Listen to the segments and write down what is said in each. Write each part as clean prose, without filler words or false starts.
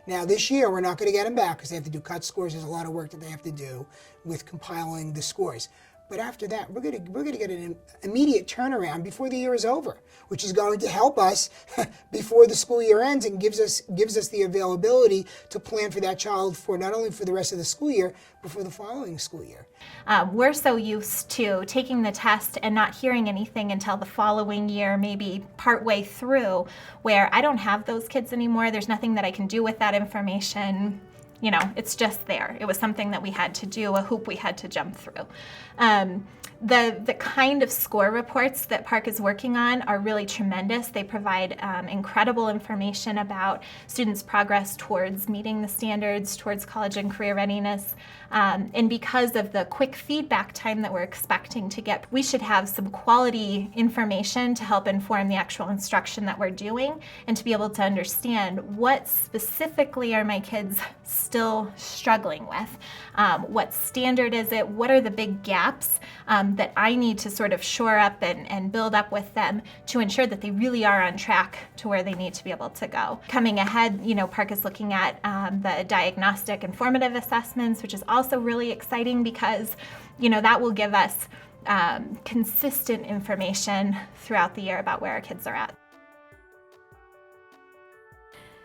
Now this year, we're not going to get them back because they have to do cut scores. There's a lot of work that they have to do with compiling the scores. But after that, we're going to get an immediate turnaround before the year is over, which is going to help us before the school year ends and gives us the availability to plan for that child for not only for the rest of the school year, but for the following school year. We're so used to taking the test and not hearing anything until the following year, maybe partway through, where I don't have those kids anymore. There's nothing that I can do with that information. You know, it's just there. It was something that we had to do, a hoop we had to jump through. The kind of score reports that PARCC is working on are really tremendous. They provide incredible information about students' progress towards meeting the standards, towards college and career readiness. And because of the quick feedback time that we're expecting to get, we should have some quality information to help inform the actual instruction that we're doing and to be able to understand what specifically are my kids still struggling with. What standard is it? What are the big gaps that I need to sort of shore up and build up with them to ensure that they really are on track to where they need to be able to go. Coming ahead, you know, PARCC is looking at the diagnostic and formative assessments, which is also really exciting because, you know, that will give us consistent information throughout the year about where our kids are at.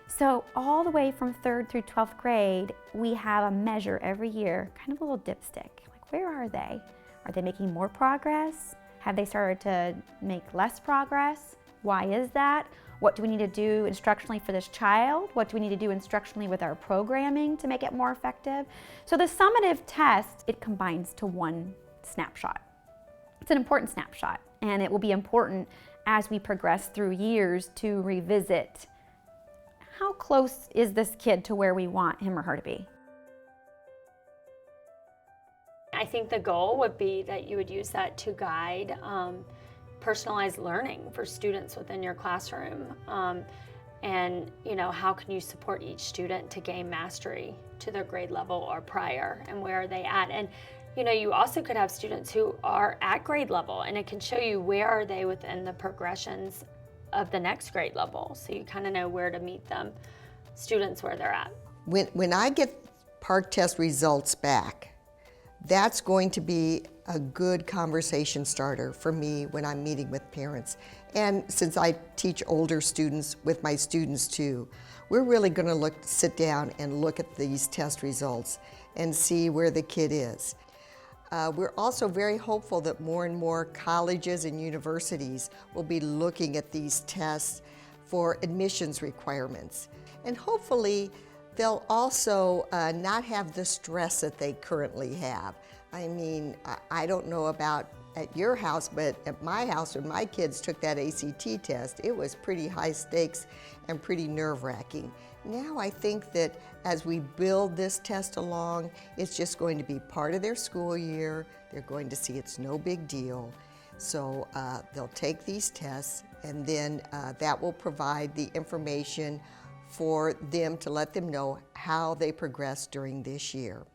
So all the way from 3rd through 12th grade, we have a measure every year, kind of a little dipstick. Like, where are they? Are they making more progress? Have they started to make less progress? Why is that? What do we need to do instructionally for this child? What do we need to do instructionally with our programming to make it more effective? So the summative test, it combines to one snapshot. It's an important snapshot, and it will be important as we progress through years to revisit how close is this kid to where we want him or her to be. I think the goal would be that you would use that to guide personalized learning for students within your classroom. And, you know, how can you support each student to gain mastery to their grade level or prior, and where are they at? And, you know, you also could have students who are at grade level, and it can show you where are they within the progressions of the next grade level. So you kind of know where to meet them, students where they're at. When I get PARCC test results back, that's going to be a good conversation starter for me when I'm meeting with parents. And since I teach older students with my students too, we're really going to sit down and look at these test results and see where the kid is. We're also very hopeful that more and more colleges and universities will be looking at these tests for admissions requirements. And hopefully they'll also not have the stress that they currently have. I mean, I don't know about at your house, but at my house when my kids took that ACT test, it was pretty high stakes and pretty nerve-wracking. Now I think that as we build this test along, it's just going to be part of their school year. They're going to see it's no big deal. So they'll take these tests, and then that will provide the information for them to let them know how they progress during this year.